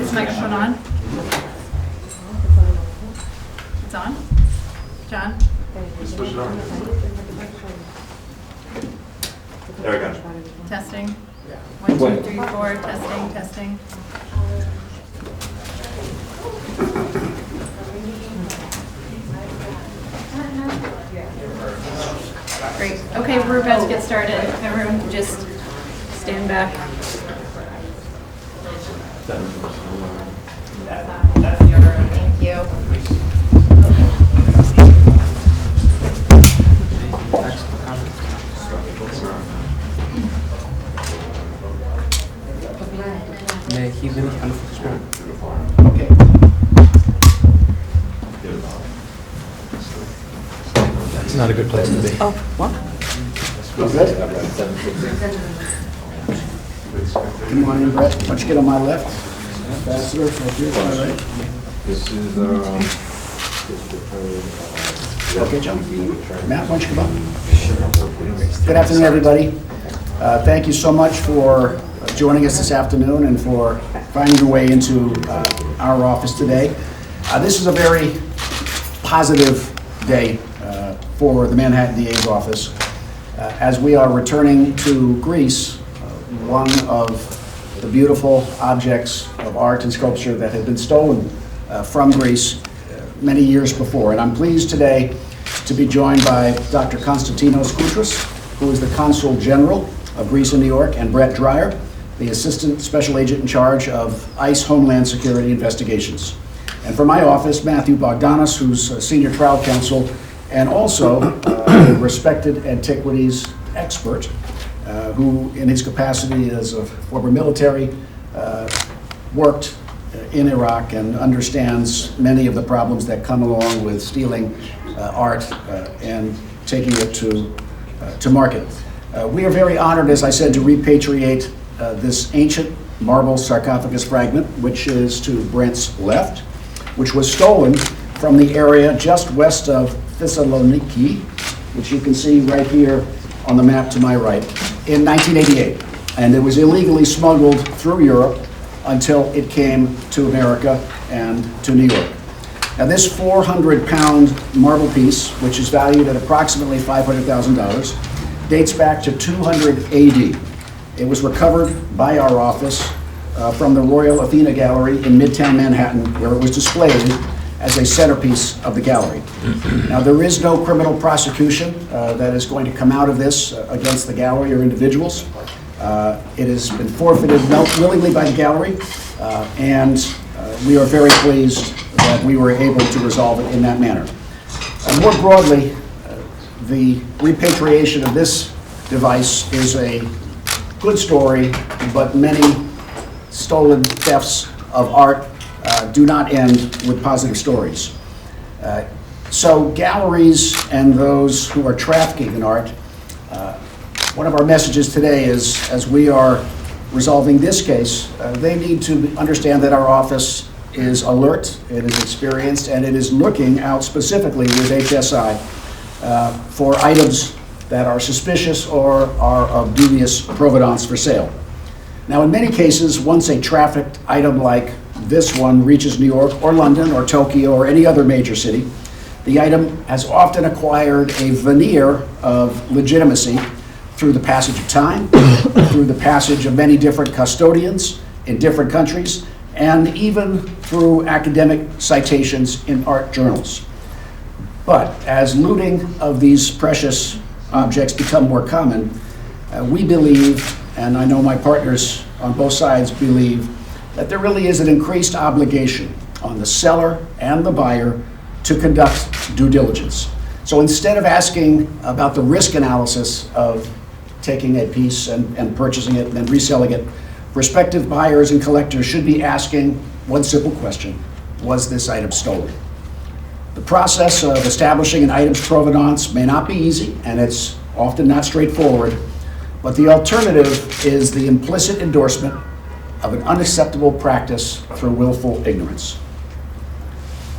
this microphone on? It's on? John? Switch it on. There we go. Testing. 1, 2, 3, 4. Testing, testing. Great. Okay, we're about to get started. Everyone just stand back. Thank you. Nee, hier bin ich alle versprochen. Okay. It's not a good place to be. Oh, what? Good. Good morning, Brett. Why don't you get on my left? Ambassador, right here, to my right. This is Okay, John. Matt, why don't you come up? Good afternoon, everybody. Thank you so much for joining us this afternoon and for finding your way into our office today. This is a very positive day for the Manhattan DA's office. As we are returning to Greece, one of the beautiful objects of art and sculpture that had been stolen from Greece many years before. And I'm pleased today to be joined by Dr. Konstantinos Koutras, who is the Consul General of Greece in New York, and Brett Dreyer, the Assistant Special Agent in charge of ICE Homeland Security Investigations. And from my office, Matthew Bogdanos, who's a Senior Trial Counsel and also a respected antiquities expert, who in his capacity as a former military, worked in Iraq and understands many of the problems that come along with stealing art and taking it to market. We are very honored, as I said, to repatriate this ancient marble sarcophagus fragment, which is to Brent's left, which was stolen from the area just west of Thessaloniki, which you can see right here on the map to my right, in 1988. And it was illegally smuggled through Europe until it came to America and to New York. Now this 400-pound marble piece, which is valued at approximately $500,000, dates back to 200 AD. It was recovered by our office from the Royal Athena Gallery in Midtown Manhattan, where it was displayed as a centerpiece of the gallery. Now, there is no criminal prosecution that is going to come out of this against the gallery or individuals. It has been forfeited willingly by the gallery, and we are very pleased that we were able to resolve it in that manner. More broadly, the repatriation of this device is a good story, but many stolen thefts of art do not end with positive stories. So galleries and those who are trafficking in art, one of our messages today is, as we are resolving this case, they need to understand that our office is alert, it is experienced, and it is looking out specifically with HSI for items that are suspicious or are of dubious provenance for sale. Now, in many cases, once a trafficked item like this one reaches New York or London or Tokyo or any other major city, the item has often acquired a veneer of legitimacy through the passage of time, through the passage of many different custodians in different countries, and even through academic citations in art journals. But as looting of these precious objects become more common, we believe, and I know my partners on both sides believe, that there really is an increased obligation on the seller and the buyer to conduct due diligence. So instead of asking about the risk analysis of taking a piece and purchasing it and then reselling it, prospective buyers and collectors should be asking one simple question: was this item stolen? The process of establishing an item's provenance may not be easy, and it's often not straightforward, but the alternative is the implicit endorsement of an unacceptable practice through willful ignorance.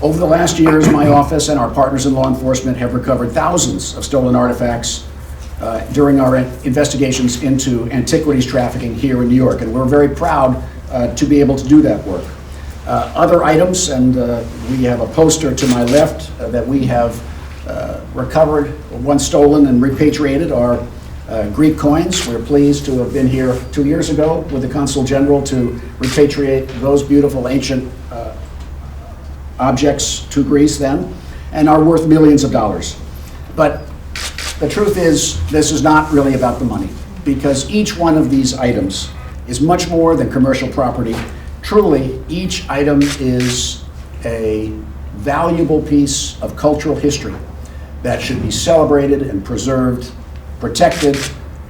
Over the last years, my office and our partners in law enforcement have recovered thousands of stolen artifacts during our investigations into antiquities trafficking here in New York, and we're very proud to be able to do that work. Other items, and we have a poster to my left that we have recovered, once stolen and repatriated, are Greek coins. We're pleased to have been here 2 years ago with the Consul General to repatriate those beautiful ancient objects to Greece then, and are worth millions of dollars. But the truth is, this is not really about the money, because each one of these items is much more than commercial property. Truly, each item is a valuable piece of cultural history that should be celebrated and preserved, protected,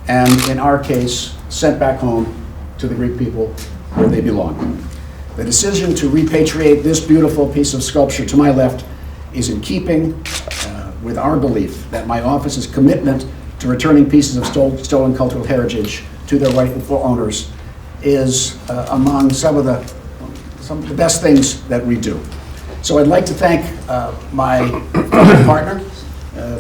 and in our case, sent back home to the Greek people where they belong. The decision to repatriate this beautiful piece of sculpture to my left is in keeping with our belief that my office's commitment to returning pieces of stolen cultural heritage to their rightful owners is among some of the best things that we do. So I'd like to thank my partner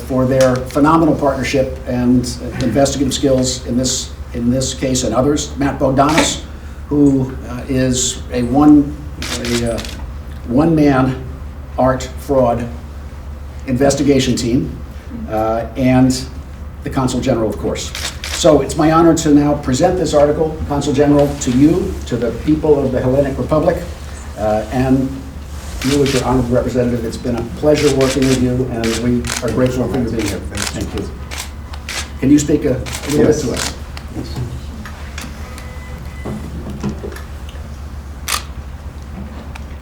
for their phenomenal partnership and investigative skills in this case and others. Matt Bogdanos, who is a one-man art fraud investigation team, and the Consul General, of course. So it's my honor to now present this article, Consul General, to you, to the people of the Hellenic Republic, and you as your honored representative. It's been a pleasure working with you, and we are grateful for you being here. Thank you. Can you speak a little bit to us?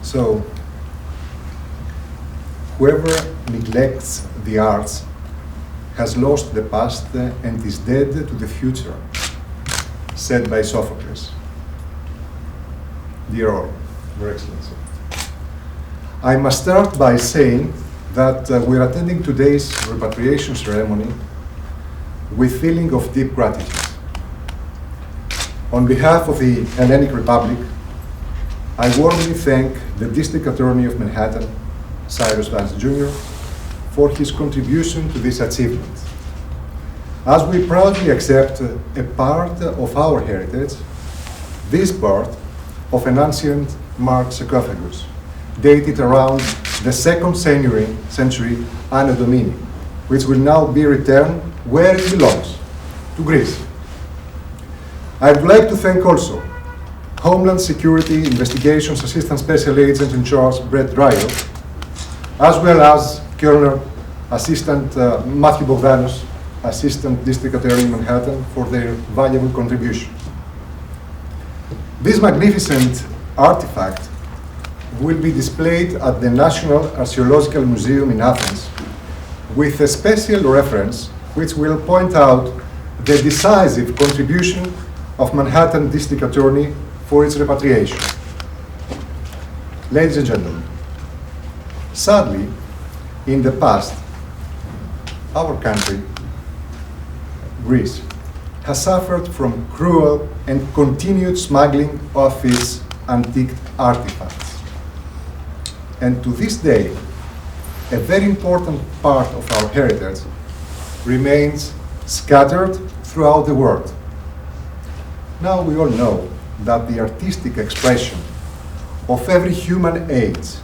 So, whoever neglects the arts has lost the past and is dead to the future, said by Sophocles. Dear all, Your Excellency, I must start by saying that we're attending today's repatriation ceremony with feeling of deep gratitude. On behalf of the Hellenic Republic, I warmly thank the District Attorney of Manhattan, Cyrus Vance Jr., for his contribution to this achievement. As we proudly accept a part of our heritage, this part of an ancient marked sarcophagus, dated around the 2nd century Anno Domini, which will now be returned where it belongs, to Greece. I would like to thank also Homeland Security Investigations Assistant Special Agent in charge, Dreyer, as well as Colonel Assistant Matthew Bogdanos, Assistant District Attorney in Manhattan, for their valuable contribution. This magnificent artifact will be displayed at the National Archaeological Museum in Athens with a special reference which will point out the decisive contribution of Manhattan District Attorney for its repatriation. Ladies and gentlemen, sadly, in the past, our country, Greece, has suffered from cruel and continued smuggling of its antique artifacts. And to this day, a very important part of our heritage remains scattered throughout the world. Now we all know that the artistic expression of every human age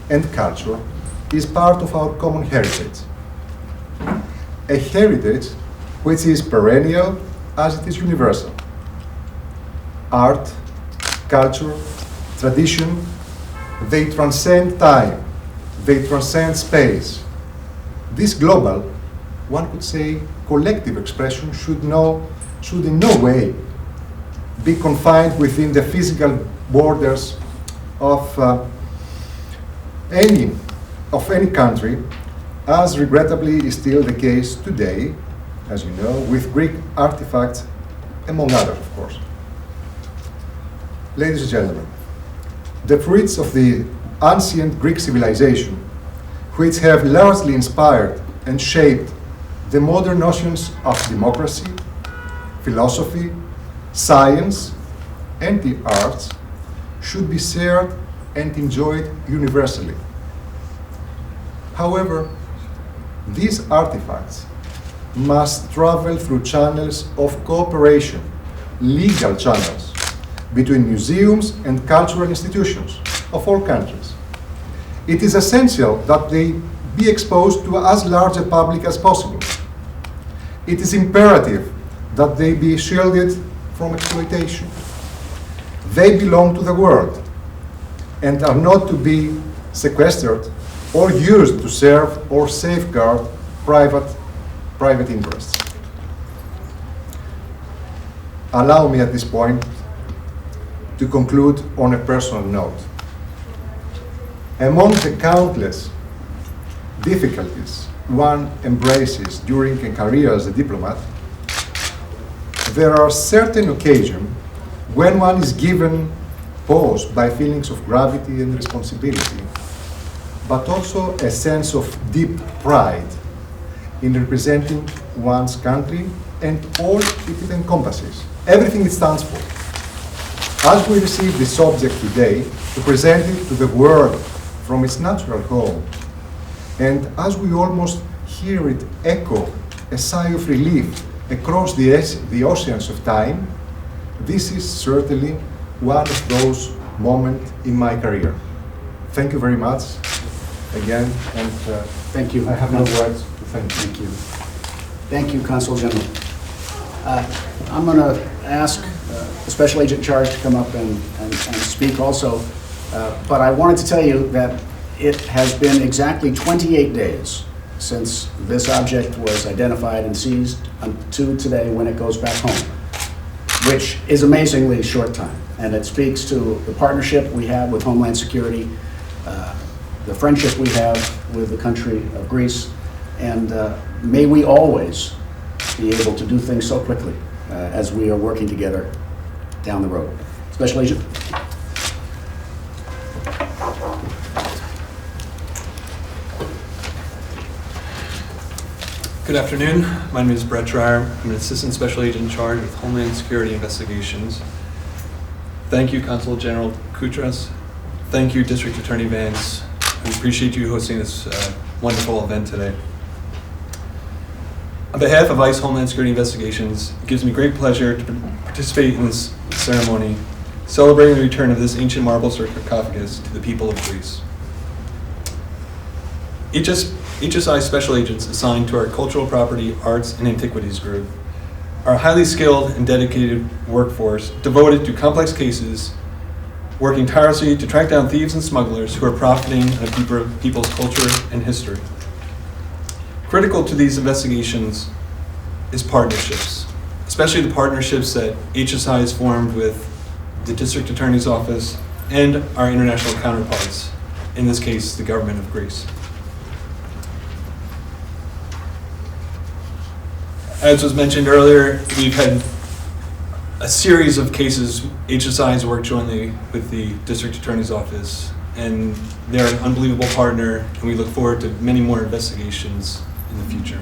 and culture is part of our common heritage. A heritage which is perennial as it is universal. Art, culture, tradition, they transcend time, they transcend space. This global, one could say, collective expression should in no way be confined within the physical borders of any country, as regrettably is still the case today, as you know, with Greek artifacts, among others, of course. Ladies and gentlemen, the fruits of the ancient Greek civilization, which have largely inspired and shaped the modern notions of democracy, philosophy, science, and the arts, should be shared and enjoyed universally. However, these artifacts must travel through channels of cooperation, legal channels, between museums and cultural institutions, of all countries. It is essential that they be exposed to as large a public as possible. It is imperative that they be shielded from exploitation. They belong to the world and are not to be sequestered or used to serve or safeguard private interests. Allow me at this point to conclude on a personal note. Among the countless difficulties one embraces during a career as a diplomat, there are certain occasions when one is given pause by feelings of gravity and responsibility, but also a sense of deep pride in representing one's country and all it encompasses, everything it stands for. As we receive this subject today to present it to the world from its natural home, and as we almost hear it echo a sigh of relief across the oceans of time, this is certainly one of those moments in my career. Thank you very much again, and Thank you. I have no words to thank you. Thank you. Thank you, Consul General. I'm going to ask the Special Agent in Charge to come up and speak also, but I wanted to tell you that it has been exactly 28 days since this object was identified and seized to today when it goes back home, which is amazingly short time. And it speaks to the partnership we have with Homeland Security, the friendship we have with the country of Greece, and may we always be able to do things so quickly as we are working together down the road. Special Agent. Good afternoon. My name is Brett Dreyer. I'm an Assistant Special Agent in charge with Homeland Security Investigations. Thank you, Consul General Koutras. Thank you, District Attorney Vance. We appreciate you hosting this wonderful event today. On behalf of ICE Homeland Security Investigations, it gives me great pleasure to participate in this ceremony, celebrating the return of this ancient marble sarcophagus to the people of Greece. HSI special agents assigned to our Cultural Property, Arts, and Antiquities group are a highly skilled and dedicated workforce devoted to complex cases, working tirelessly to track down thieves and smugglers who are profiting on a people's culture and history. Critical to these investigations is partnerships, especially the partnerships that HSI has formed with the District Attorney's Office and our international counterparts, in this case, the government of Greece. As was mentioned earlier, we've had a series of cases. HSI has worked jointly with the District Attorney's Office, and they're an unbelievable partner, and we look forward to many more investigations in the future.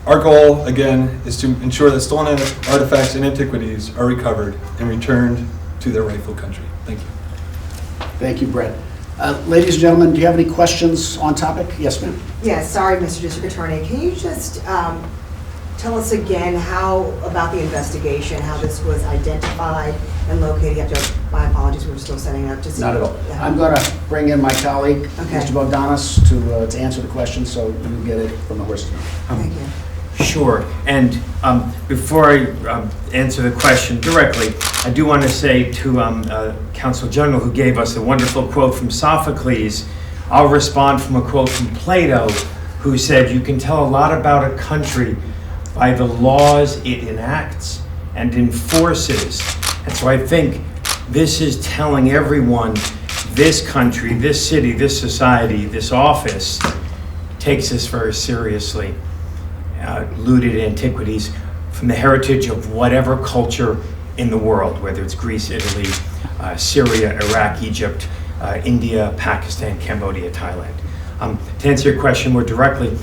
Our goal, again, is to ensure that stolen artifacts and antiquities are recovered and returned to their rightful country. Thank you. Thank you, Brett. Ladies and gentlemen, do you have any questions on topic? Yes, ma'am. Yes, sorry, Mr. District Attorney. Can you just tell us again about the investigation, how this was identified and located? You have to, my apologies, we're still setting up. Just Not at all. I'm going to bring in my colleague, Okay. Mr. Bogdanos, to answer the question, so you get it from the horse's mouth. Thank you. Sure. And before I answer the question directly, I do want to say to Consul General, who gave us a wonderful quote from Sophocles, I'll respond from a quote from Plato, who said, "You can tell a lot about a country by the laws it enacts and enforces." And so I think this is telling everyone this country, this city, this society, this office takes this very seriously. Looted antiquities from the heritage of whatever culture in the world, whether it's Greece, Italy, Syria, Iraq, Egypt, India, Pakistan, Cambodia, Thailand. To answer your question more directly,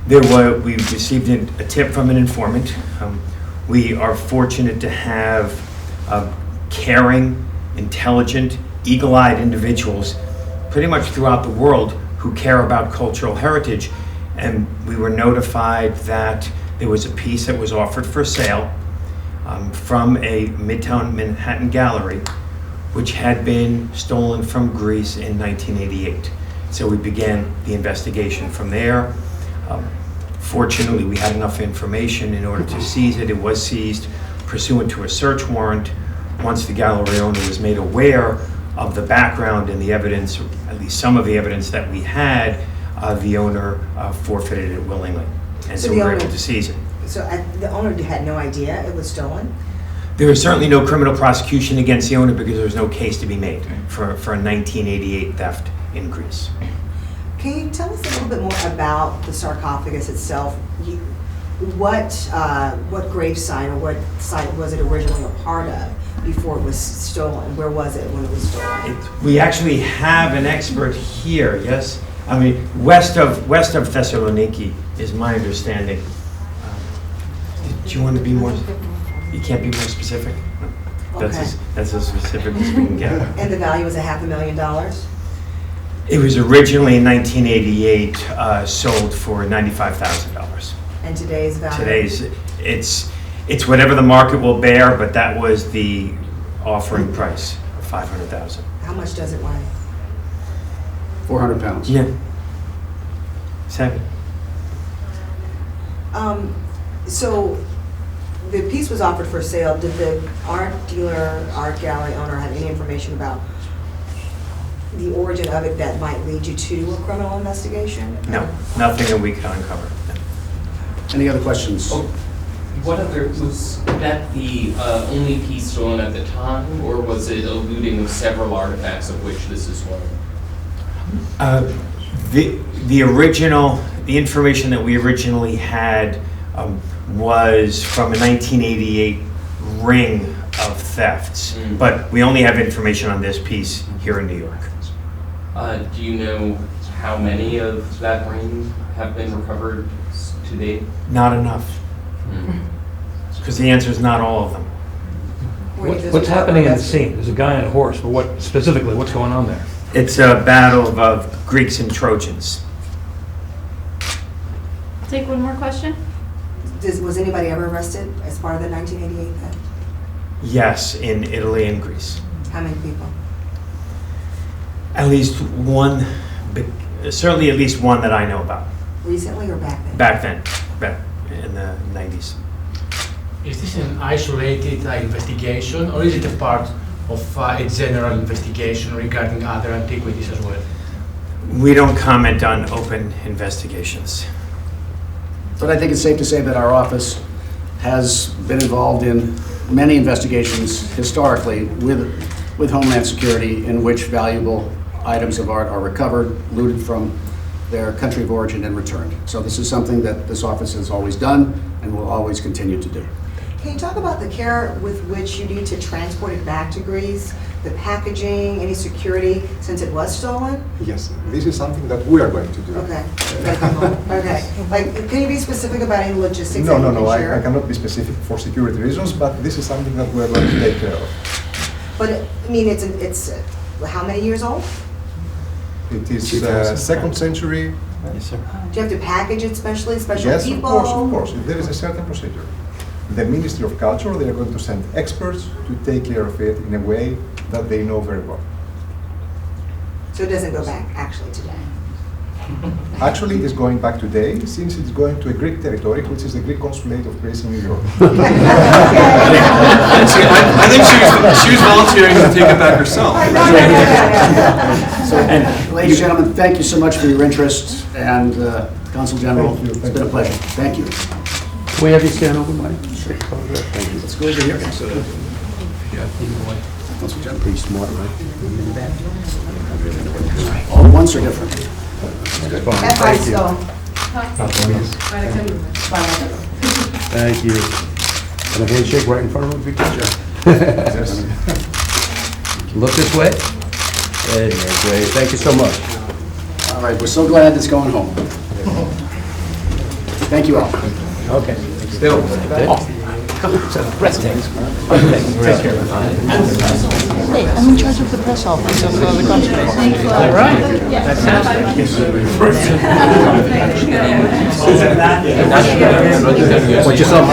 we received a tip from an informant. We are fortunate to have caring, intelligent, eagle-eyed individuals pretty much throughout the world who care about cultural heritage. And we were notified that there was a piece that was offered for sale. from a Midtown Manhattan gallery, which had been stolen from Greece in 1988. So we began the investigation from there. Fortunately, we had enough information in order to seize it. It was seized pursuant to a search warrant. Once the gallery owner was made aware of the background and the evidence, or at least some of the evidence that we had, the owner forfeited it willingly. And so we were able to seize it. So the owner had no idea it was stolen? There was certainly no criminal prosecution against the owner because there was no case to be made for a 1988 theft in Greece. Can you tell us a little bit more about the sarcophagus itself? What gravesite or what site was it originally a part of before it was stolen? Where was it when it was stolen? We actually have an expert here, yes? I mean, west of Thessaloniki is my understanding. Do you want to be more, you can't be more specific? No. That's as specific as we can get. And the value was $500,000? It was originally in 1988 sold for $95,000. And today's value? Today's, it's whatever the market will bear, but that was the offering price of $500,000. How much does it weigh? 400 pounds. Yeah. 7. So the piece was offered for sale. Did the art dealer, art gallery owner have any information about the origin of it that might lead you to a criminal investigation? No, nothing that we could uncover. Any other questions? What other, was that the only piece stolen at the time, or was it eluding several artifacts of which this is one? The original, the information that we originally had was from a 1988 ring of thefts, but we only have information on this piece here in New York. Do you know how many of that ring have been recovered to date? Not enough. Because the answer is not all of them. What's happening in the scene? There's a guy on a horse, but what specifically, what's going on there? It's a battle of Greeks and Trojans. Take one more question. Was anybody ever arrested as part of the 1988 theft? Yes, in Italy and Greece. How many people? At least one, certainly at least one that I know about. Recently or back then? Back then, back in the 90s. Is this an isolated investigation, or is it a part of a general investigation regarding other antiquities as well? We don't comment on open investigations. But I think it's safe to say that our office has been involved in many investigations historically with Homeland Security in which valuable items of art are recovered, looted from their country of origin and returned. So this is something that this office has always done and will always continue to do. Can you talk about the care with which you need to transport it back to Greece, the packaging, any security, since it was stolen? Yes, this is something that we are going to do. Okay. Okay. Like, can you be specific about any logistics? No, that you can I share? cannot be specific for security reasons, but this is something that we are going to take care of. But, I mean, it's how many years old? It is second century. Yes, sir. Do you have to package it specially, special Yes, people? of course. There is a certain procedure. The Ministry of Culture, they are going to send experts to take care of it in a way that they know very well. So it doesn't go back actually today? Actually, it is going back today, since it's going to a Greek territory, which is the Greek consulate of Greece in New York. I think she was volunteering to take it back herself. So, ladies and gentlemen, thank you so much for your interest, and Consul General, it's been a pleasure. Thank you. Can we have you stand over, Mike? Thank you. Let's go over here. Consul General. Pretty smart, right? All the ones are different. That's why it's stolen. Thank you. And a handshake right in front of him if you can. Look this way. There you go, great. Thank you so much. All right, we're so glad it's going home. Thank you all. Okay. Still. Breathtaking. Take care. Hey, I'm in charge of the press office of the consulate. All right. What's yourself?